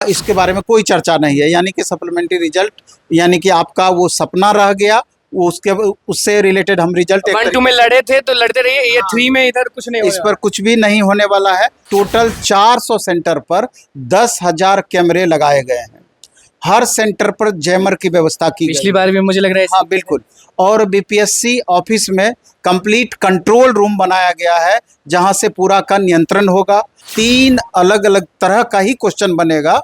इसके बारे में कोई चर्चा नहीं है, यानी कि सप्लीमेंट्री रिजल्ट यानी कि आपका वो सपना रह गया, वो उससे रिलेटेड हम रिजल्ट 1-2 में लड़े थे तो लड़ते रहिए, ये 3 में इधर कुछ नहीं इस पर कुछ भी नहीं होने वाला है। टोटल 400 सेंटर पर 10,000 कैमरे लगाए गए हैं। हर सेंटर पर जैमर की व्यवस्था की पिछली बार भी मुझे लग रहा है। हाँ बिल्कुल। और बीपीएससी ऑफिस में कंप्लीट कंट्रोल रूम बनाया गया है, जहां से पूरा का नियंत्रण होगा। 3 अलग अलग तरह का ही क्वेश्चन बनेगा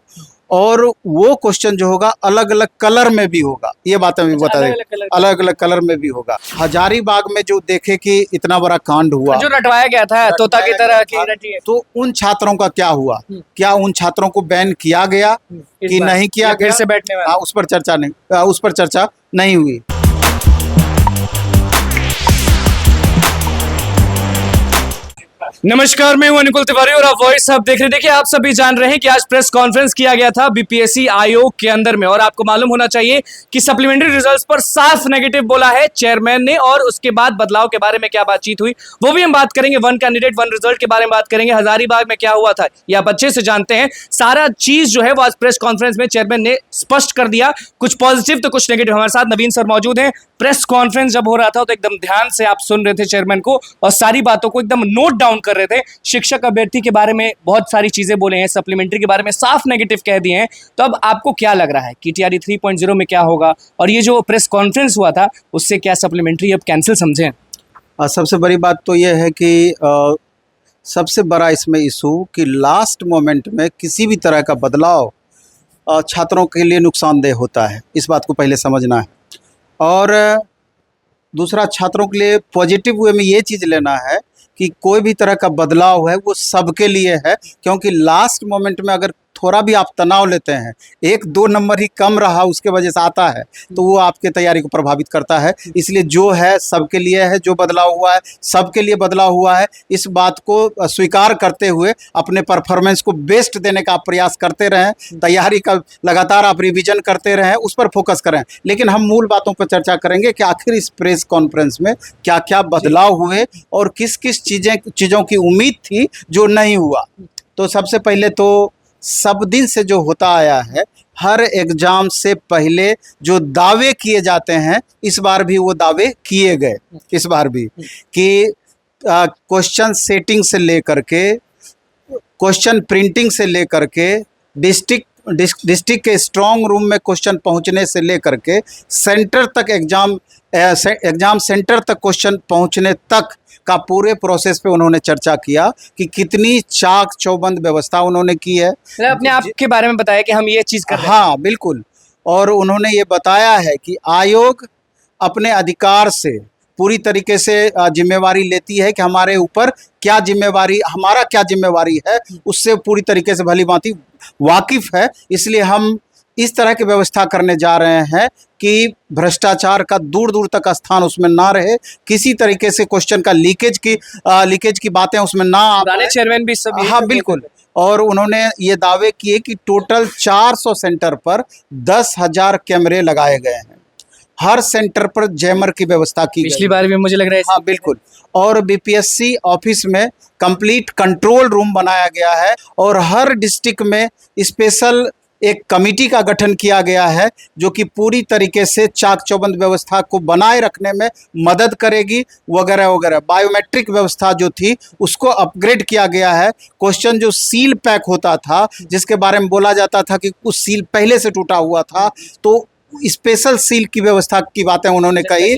और वो क्वेश्चन जो होगा अलग अलग कलर में भी होगा। ये बात मैं बता दें, अलग अलग कलर में भी होगा। हजारीबाग में जो देखे कि इतना बड़ा कांड हुआ, जो रटवाया गया था तोता की तरह की रटी, तो उन छात्रों का क्या हुआ? क्या उन छात्रों को बैन किया गया कि नहीं किया गया? फिर से बैठने वाला उस पर चर्चा नहीं हुई। नमस्कार, मैं हूं अनुकुल तिवारी और आप वॉइस अब देख रहे हैं। देखिए, आप सभी जान रहे हैं कि आज प्रेस कॉन्फ्रेंस किया गया था बीपीएससी आयोग के अंदर में, और आपको मालूम होना चाहिए कि सप्लीमेंट्री रिजल्ट्स पर साफ नेगेटिव बोला है चेयरमैन ने, और उसके बाद बदलाव के बारे में क्या बातचीत हुई वो भी हम बात करेंगे। 1 कैंडिडेट 1 रिजल्ट के बारे में बात करेंगे। हजारीबाग में क्या हुआ था ये आप अच्छे से जानते हैं। सारा चीज जो है वो आज प्रेस कॉन्फ्रेंस में चेयरमैन ने स्पष्ट कर दिया, कुछ पॉजिटिव तो कुछ नेगेटिव। हमारे साथ नवीन सर मौजूद हैं। प्रेस कॉन्फ्रेंस जब हो रहा था तो एकदम ध्यान से आप सुन रहे थे चेयरमैन को और सारी बातों को एकदम नोट डाउन कर रहे थे। शिक्षक अभ्यर्थी के बारे में बहुत सारी चीजें बोले हैं, सप्लीमेंट्री के बारे में साफ नेगेटिव कह दिए हैं। तो अब आपको क्या लग रहा है कि टीआरई 3.0 में क्या होगा, और ये जो प्रेस कॉन्फ्रेंस हुआ था उससे क्या सप्लीमेंट्री अब कैंसिल समझें? सबसे बड़ी बात तो ये है कि सबसे बड़ा इसमें इशू कि लास्ट मोमेंट में किसी भी तरह का बदलाव छात्रों के लिए नुकसानदेह होता है। इस बात को पहले समझना है। और दूसरा, छात्रों के लिए पॉजिटिव वे में ये चीज़ लेना है कि कोई भी तरह का बदलाव है वो सबके लिए है, क्योंकि लास्ट मोमेंट में अगर थोड़ा भी आप तनाव लेते हैं, 1-2 नंबर ही कम रहा उसके वजह से आता है, तो वो आपके तैयारी को प्रभावित करता है। इसलिए जो है सबके लिए है, जो बदलाव हुआ है सबके लिए बदलाव हुआ है। इस बात को स्वीकार करते हुए अपने परफॉर्मेंस को बेस्ट देने का आप प्रयास करते रहें, तैयारी का लगातार आप रिवीजन करते रहें, उस पर फोकस करें। लेकिन हम मूल बातों पर चर्चा करेंगे कि आखिर इस प्रेस कॉन्फ्रेंस में क्या क्या बदलाव हुए और किस किस चीज़ों की उम्मीद थी जो नहीं हुआ। तो सबसे पहले तो सब दिन से जो होता आया है, हर एग्जाम से पहले जो दावे किए जाते हैं, इस बार भी वो दावे किए गए। इस बार भी कि क्वेश्चन सेटिंग से लेकर के, क्वेश्चन प्रिंटिंग से लेकर के, डिस्ट्रिक्ट के स्ट्रांग रूम में क्वेश्चन पहुंचने से लेकर के सेंटर तक, एग्जाम सेंटर तक क्वेश्चन पहुंचने तक का पूरे प्रोसेस पे उन्होंने चर्चा किया कि कितनी चाक चौबंद व्यवस्था उन्होंने की है। अपने आप के बारे में बताया कि हम ये चीज़ कर रहे हैं। हाँ बिल्कुल। और उन्होंने ये बताया है कि आयोग अपने अधिकार से पूरी तरीके से जिम्मेवारी लेती है कि हमारे ऊपर क्या जिम्मेवारी, हमारा क्या जिम्मेवारी है, उससे पूरी तरीके से भली भांति वाकिफ है। इसलिए हम इस तरह की व्यवस्था करने जा रहे हैं कि भ्रष्टाचार का दूर दूर तक स्थान उसमें ना रहे, किसी तरीके से क्वेश्चन का लीकेज की बातें उसमें ना आ। चेयरमैन भी सब, हाँ बिल्कुल। और उन्होंने ये दावे किए कि टोटल 400 सेंटर पर 10,000 कैमरे लगाए गए हैं। हर सेंटर पर जैमर की व्यवस्था की पिछली बार भी मुझे लग रहा है। हाँ बिल्कुल। और बीपीएससी ऑफिस में कंप्लीट कंट्रोल रूम बनाया गया है और हर डिस्ट्रिक्ट में स्पेशल एक कमेटी का गठन किया गया है, जो कि पूरी तरीके से चाक चौबंद व्यवस्था को बनाए रखने में मदद करेगी, वगैरह वगैरह। बायोमेट्रिक व्यवस्था जो थी उसको अपग्रेड किया गया है। क्वेश्चन जो सील पैक होता था, जिसके बारे में बोला जाता था कि उस सील पहले से टूटा हुआ था, तो स्पेशल सील की व्यवस्था की बातें उन्होंने कही।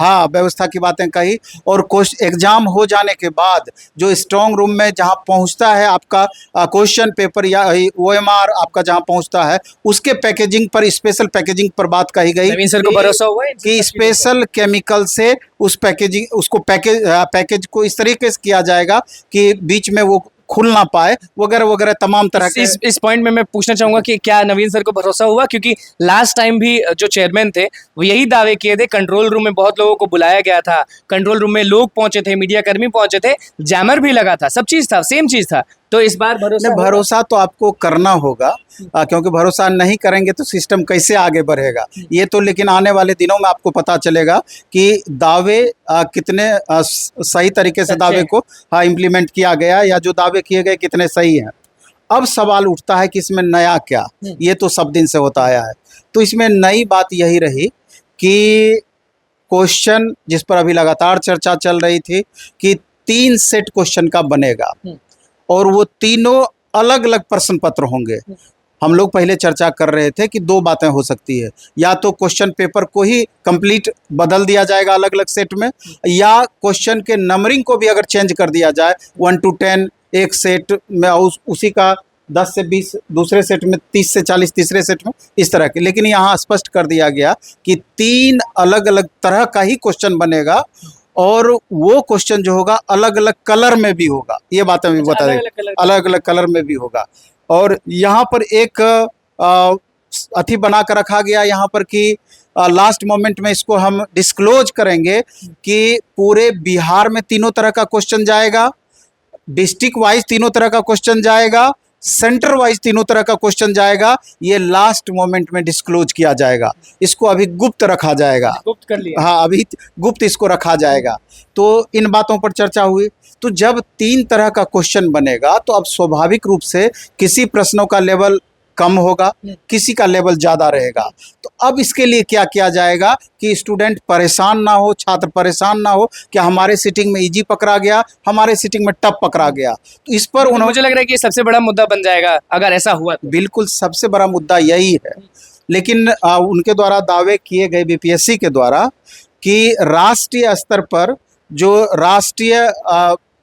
हाँ, व्यवस्था की बातें कही। और एग्जाम हो जाने के बाद जो स्ट्रांग रूम में जहाँ पहुँचता है आपका क्वेश्चन पेपर या ओएमआर आपका जहाँ पहुँचता है, उसके पैकेजिंग पर, स्पेशल पैकेजिंग पर बात कही गई। नवीन सर को भरोसा हुआ है कि स्पेशल केमिकल से उस पैकेज को इस तरीके से किया जाएगा कि बीच में वो खुल ना पाए, वगैरह वगैरह तमाम तरह के। इस पॉइंट में मैं पूछना चाहूंगा कि क्या नवीन सर को भरोसा हुआ, क्योंकि लास्ट टाइम भी जो चेयरमैन थे वो यही दावे किए थे। कंट्रोल रूम में बहुत लोगों को बुलाया गया था, कंट्रोल रूम में लोग पहुंचे थे, मीडिया कर्मी पहुंचे थे, जैमर भी लगा था, सब चीज था, सेम चीज था। तो इस बार भरोसा तो आपको करना होगा, क्योंकि भरोसा नहीं करेंगे तो सिस्टम कैसे आगे बढ़ेगा ये तो। लेकिन आने वाले दिनों में आपको पता चलेगा कि दावे कितने सही तरीके से दावे को इम्प्लीमेंट किया गया, या जो दावे किए गए कितने सही हैं। अब सवाल उठता है कि इसमें नया क्या, ये तो सब दिन से होता आया है। तो इसमें नई बात यही रही कि क्वेश्चन जिस पर अभी लगातार चर्चा चल रही थी कि 3 सेट क्वेश्चन का बनेगा और वो तीनों अलग अलग प्रश्न पत्र होंगे। हम लोग पहले चर्चा कर रहे थे कि 2 बातें हो सकती है, या तो क्वेश्चन पेपर को ही कंप्लीट बदल दिया जाएगा अलग अलग सेट में, या क्वेश्चन के नंबरिंग को भी अगर चेंज कर दिया जाए 1 to 10 एक सेट में, उसी का 10 से 20 दूसरे सेट में, 30 से 40 तीसरे सेट में, इस तरह के। लेकिन यहाँ स्पष्ट कर दिया गया कि 3 अलग अलग तरह का ही क्वेश्चन बनेगा और वो क्वेश्चन जो होगा अलग अलग कलर में भी होगा। ये बातें भी बता दें, अलग अलग कलर में भी होगा। और यहाँ पर एक अथी बना कर रखा गया यहाँ पर कि लास्ट मोमेंट में इसको हम डिस्क्लोज करेंगे कि पूरे बिहार में तीनों तरह का क्वेश्चन जाएगा, डिस्ट्रिक्ट वाइज तीनों तरह का क्वेश्चन जाएगा, सेंटर वाइज तीनों तरह का क्वेश्चन जाएगा। ये लास्ट मोमेंट में डिस्क्लोज किया जाएगा, इसको अभी गुप्त रखा जाएगा। गुप्त कर लिया, हाँ, अभी गुप्त इसको रखा जाएगा। तो इन बातों पर चर्चा हुई। तो जब 3 तरह का क्वेश्चन बनेगा तो अब स्वाभाविक रूप से किसी प्रश्नों का लेवल कम होगा, किसी का लेवल ज़्यादा रहेगा। तो अब इसके लिए क्या किया जाएगा कि स्टूडेंट परेशान ना हो, छात्र परेशान ना हो कि हमारे सिटिंग में इजी पकड़ा गया, हमारे सिटिंग में टफ पकड़ा गया। तो इस पर उन्होंने, मुझे लग रहा है कि ये सबसे बड़ा मुद्दा बन जाएगा अगर ऐसा हुआ तो। बिल्कुल सबसे बड़ा मुद्दा यही है। लेकिन उनके द्वारा दावे किए गए बीपीएससी के द्वारा कि राष्ट्रीय स्तर पर जो राष्ट्रीय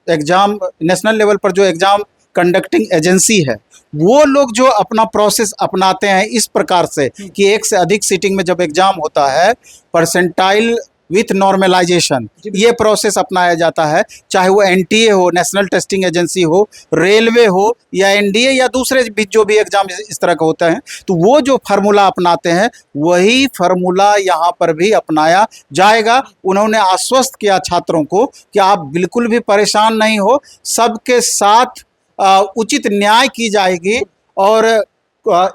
एग्जाम, नेशनल लेवल पर जो एग्जाम कंडक्टिंग एजेंसी है, वो लोग जो अपना प्रोसेस अपनाते हैं इस प्रकार से कि एक से अधिक सीटिंग में जब एग्जाम होता है, परसेंटाइल विथ नॉर्मलाइजेशन, ये प्रोसेस अपनाया जाता है। चाहे वो एनटीए हो, नेशनल टेस्टिंग एजेंसी हो, रेलवे हो, या एनडीए या दूसरे भी जो भी एग्जाम इस तरह का होते हैं, तो वो जो फार्मूला अपनाते हैं वही फार्मूला यहाँ पर भी अपनाया जाएगा। उन्होंने आश्वस्त किया छात्रों को कि आप बिल्कुल भी परेशान नहीं हो, सबके साथ उचित न्याय की जाएगी और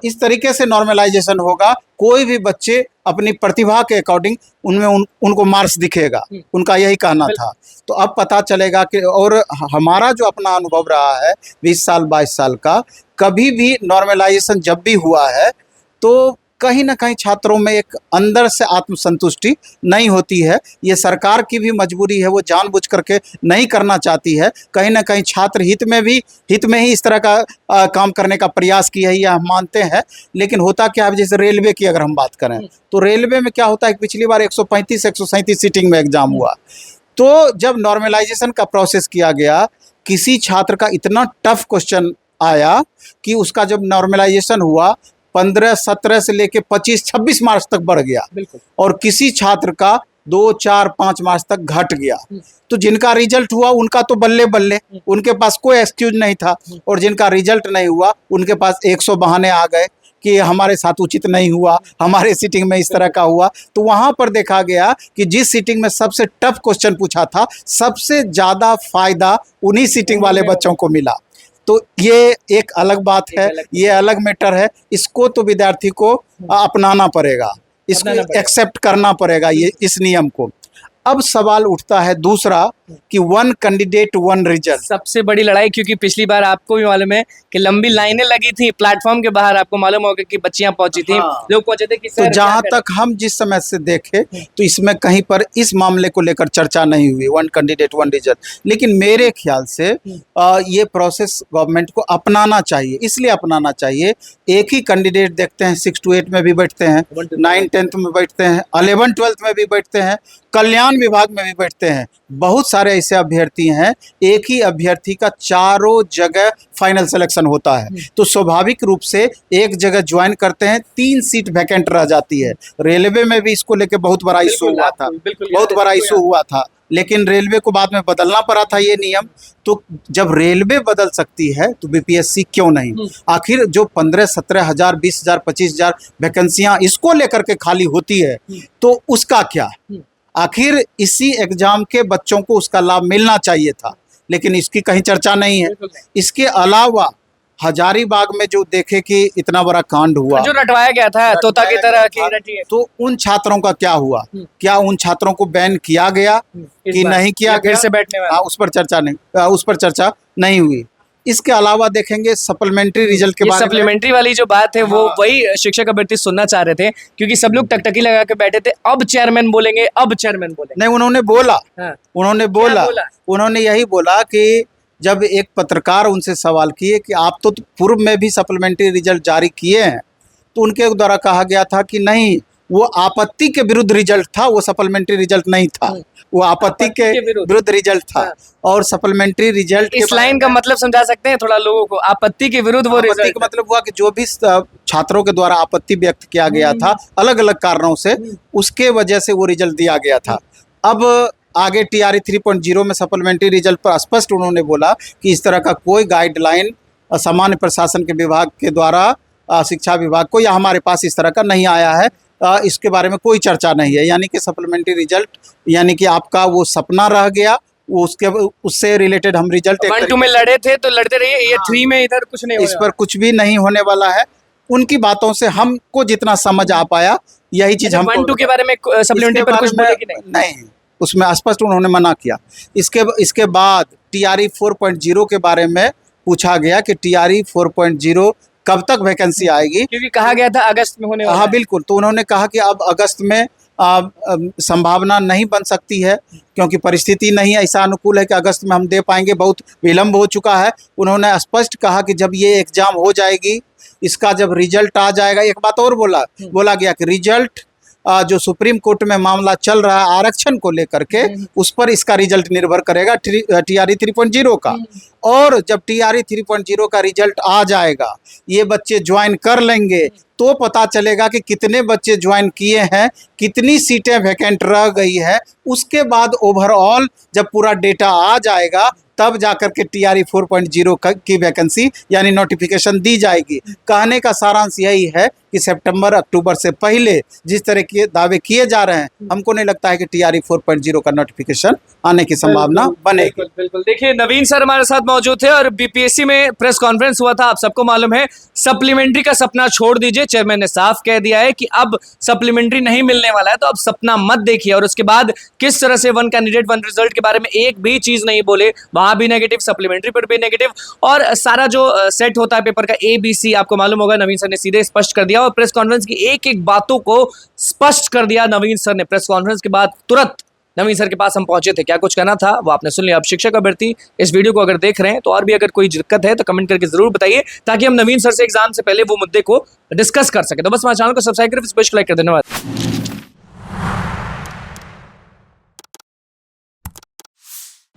इस तरीके से नॉर्मलाइजेशन होगा। कोई भी बच्चे अपनी प्रतिभा के अकॉर्डिंग उनमें उनको मार्क्स दिखेगा, उनका यही कहना था। तो अब पता चलेगा कि, और हमारा जो अपना अनुभव रहा है 20 साल 22 साल का, कभी भी नॉर्मलाइजेशन जब भी हुआ है तो कहीं ना कहीं छात्रों में एक अंदर से आत्मसंतुष्टि नहीं होती है। ये सरकार की भी मजबूरी है, वो जानबूझ करके नहीं करना चाहती है। कहीं ना कहीं छात्र हित में ही इस तरह का काम करने का प्रयास किया है, यह हम मानते हैं। लेकिन होता क्या है, जैसे रेलवे की अगर हम बात करें तो रेलवे में क्या होता है, पिछली बार 135-137 सीटिंग में एग्जाम हुआ। तो जब नॉर्मलाइजेशन का प्रोसेस किया गया, किसी छात्र का इतना टफ क्वेश्चन आया कि उसका जब नॉर्मलाइजेशन हुआ 15-17 से लेके 25-26 मार्क्स तक बढ़ गया, और किसी छात्र का 2-4-5 मार्क्स तक घट गया। तो जिनका रिजल्ट हुआ उनका तो बल्ले बल्ले, उनके पास कोई एक्सक्यूज नहीं था, और जिनका रिजल्ट नहीं हुआ उनके पास 100 बहाने आ गए कि हमारे साथ उचित नहीं हुआ, हमारे सीटिंग में इस तरह का हुआ। तो वहाँ पर देखा गया कि जिस सीटिंग में सबसे टफ क्वेश्चन पूछा था, सबसे ज़्यादा फायदा उन्हीं सीटिंग वाले बच्चों को मिला। तो ये एक अलग बात है, ये अलग मैटर है। इसको तो विद्यार्थी को अपनाना पड़ेगा, इसको एक्सेप्ट करना पड़ेगा, ये इस नियम को। अब सवाल उठता है दूसरा कि 1 कैंडिडेट 1 रिजल्ट, सबसे बड़ी लड़ाई, क्योंकि पिछली बार आपको भी मालूम है कि लंबी लाइनें लगी थी प्लेटफॉर्म के बाहर, आपको मालूम होगा कि बच्चियां पहुंची थी, लोग पहुंचे थे कि तो जहां तक हम जिस समय से देखे तो इसमें कहीं पर इस मामले को लेकर चर्चा नहीं हुई, 1 कैंडिडेट 1 रिजल्ट। लेकिन मेरे ख्याल से ये प्रोसेस गवर्नमेंट को अपनाना चाहिए। इसलिए अपनाना चाहिए, एक ही कैंडिडेट देखते हैं 6 to 8 में भी बैठते हैं, 9-10 में बैठते हैं, 11-12 में भी बैठते हैं, कल्याण विभाग में भी बैठते हैं। बहुत सारे ऐसे अभ्यर्थी हैं, एक ही अभ्यर्थी का चारों जगह फाइनल सिलेक्शन होता है। तो स्वाभाविक रूप से एक जगह ज्वाइन करते हैं, 3 सीट वैकेंट रह जाती है। रेलवे में भी इसको लेके बहुत बड़ा इशू हुआ था, बहुत बड़ा इशू हुआ था, लेकिन रेलवे को बाद में बदलना पड़ा था ये नियम। तो जब रेलवे बदल सकती है तो बीपीएससी क्यों नहीं? आखिर जो 15-17 हज़ार, 20 हज़ार, 25 हज़ार वैकेंसियाँ इसको लेकर के खाली होती है, तो उसका क्या? आखिर इसी एग्जाम के बच्चों को उसका लाभ मिलना चाहिए था, लेकिन इसकी कहीं चर्चा नहीं है। इसके अलावा हजारीबाग में जो देखे कि इतना बड़ा कांड हुआ, जो रटवाया गया था तोता की तरह की रटी है, तो उन छात्रों का क्या हुआ? क्या उन छात्रों को बैन किया गया कि नहीं किया गया? फिर से बैठने वाला, उस पर चर्चा नहीं हुई। इसके अलावा देखेंगे सप्लीमेंट्री रिजल्ट के ये बारे में। सप्लीमेंट्री वाली जो बात है वो हाँ। वही शिक्षक अभ्यर्थी सुनना चाह रहे थे, क्योंकि सब लोग टकटकी लगा के बैठे थे, अब चेयरमैन बोलेंगे, अब चेयरमैन बोलेंगे। नहीं, उन्होंने बोला, हाँ। उन्होंने क्या बोला, बोला? उन्होंने यही बोला कि जब एक पत्रकार उनसे सवाल किए कि आप तो पूर्व में भी सप्लीमेंट्री रिजल्ट जारी किए हैं, तो उनके द्वारा कहा गया था कि नहीं, वो आपत्ति के विरुद्ध रिजल्ट था, वो सप्लीमेंट्री रिजल्ट नहीं था, वो आपत्ति के विरुद्ध रिजल्ट था। हाँ। और सप्लीमेंट्री रिजल्ट इस लाइन का मतलब समझा सकते हैं थोड़ा लोगों को? आपत्ति के विरुद्ध वो आपत्ति रिजल्ट का मतलब हुआ कि जो भी छात्रों के द्वारा आपत्ति व्यक्त किया गया था अलग अलग कारणों से, उसके वजह से वो रिजल्ट दिया गया था। अब आगे TRE 3.0 में सप्लीमेंट्री रिजल्ट पर स्पष्ट उन्होंने बोला कि इस तरह का कोई गाइडलाइन सामान्य प्रशासन के विभाग के द्वारा शिक्षा विभाग को या हमारे पास इस तरह का नहीं आया है, इसके बारे में कोई चर्चा नहीं है। यानी कि सप्लीमेंट्री रिजल्ट यानी कि आपका वो सपना रह गया, वो उससे रिलेटेड हम रिजल्ट 1-2 में लड़े थे तो लड़ते रहिए, ये 3 में इधर कुछ नहीं इस पर कुछ भी नहीं होने वाला है। उनकी बातों से हमको जितना समझ आ पाया यही चीज हम 1-2 के बारे में सप्लीमेंट्री पर कुछ बोले कि नहीं? नहीं, उसमें स्पष्ट उन्होंने मना किया। इसके बाद TRE 4.0 के बारे में पूछा गया कि TRE 4.0 कब तक वैकेंसी आएगी, क्योंकि कहा गया था अगस्त में होने वाला हाँ है। बिल्कुल। तो उन्होंने कहा कि अब अगस्त में संभावना नहीं बन सकती है, क्योंकि परिस्थिति नहीं ऐसा अनुकूल है कि अगस्त में हम दे पाएंगे, बहुत विलम्ब हो चुका है। उन्होंने स्पष्ट कहा कि जब ये एग्जाम हो जाएगी, इसका जब रिजल्ट आ जाएगा, एक बात और बोला गया कि रिजल्ट जो सुप्रीम कोर्ट में मामला चल रहा है आरक्षण को लेकर के, उस पर इसका रिजल्ट निर्भर करेगा TRE 3.0 का। और जब TRE 3.0 का रिजल्ट आ जाएगा, ये बच्चे ज्वाइन कर लेंगे, तो पता चलेगा कि कितने बच्चे ज्वाइन किए हैं, कितनी सीटें वैकेंट रह गई है। उसके बाद ओवरऑल जब पूरा डेटा आ जाएगा, तब जाकर के TRE 4.0 की वैकेंसी यानी नोटिफिकेशन दी जाएगी। कहने का सारांश यही है कि सितंबर अक्टूबर से पहले जिस तरह के दावे किए जा रहे हैं, हमको नहीं लगता है कि TRE 4.0 का नोटिफिकेशन आने की संभावना बनेगी। बिल्कुल। देखिए, नवीन सर हमारे साथ मौजूद थे और BPSC में प्रेस कॉन्फ्रेंस हुआ था, आप सबको मालूम है। सप्लीमेंट्री का सपना छोड़ दीजिए, चेयरमैन ने साफ कह दिया है कि अब सप्लीमेंट्री नहीं मिलने वाला है, तो अब सपना मत देखिए। और उसके बाद किस तरह से 1 कैंडिडेट 1 रिजल्ट के बारे में एक भी चीज नहीं बोले, वहां भी नेगेटिव, सप्लीमेंट्री पर भी नेगेटिव, और सारा जो सेट होता है पेपर का ABC, आपको मालूम होगा, नवीन सर ने सीधे स्पष्ट कर दिया और प्रेस कॉन्फ्रेंस की एक एक बातों को स्पष्ट कर दिया नवीन सर ने। प्रेस कॉन्फ्रेंस के बाद तुरंत नवीन सर के पास हम पहुंचे थे, क्या कुछ कहना था वो आपने सुन लिया। अब शिक्षक अभ्यर्थी इस वीडियो को अगर देख रहे हैं तो और भी अगर कोई दिक्कत है तो कमेंट करके जरूर बताइए, ताकि हम नवीन सर से एग्जाम से पहले वो मुद्दे को डिस्कस कर सके। तो बस हमारे चैनल को सब्सक्राइब करें, स्पेशल लाइक कर। धन्यवाद।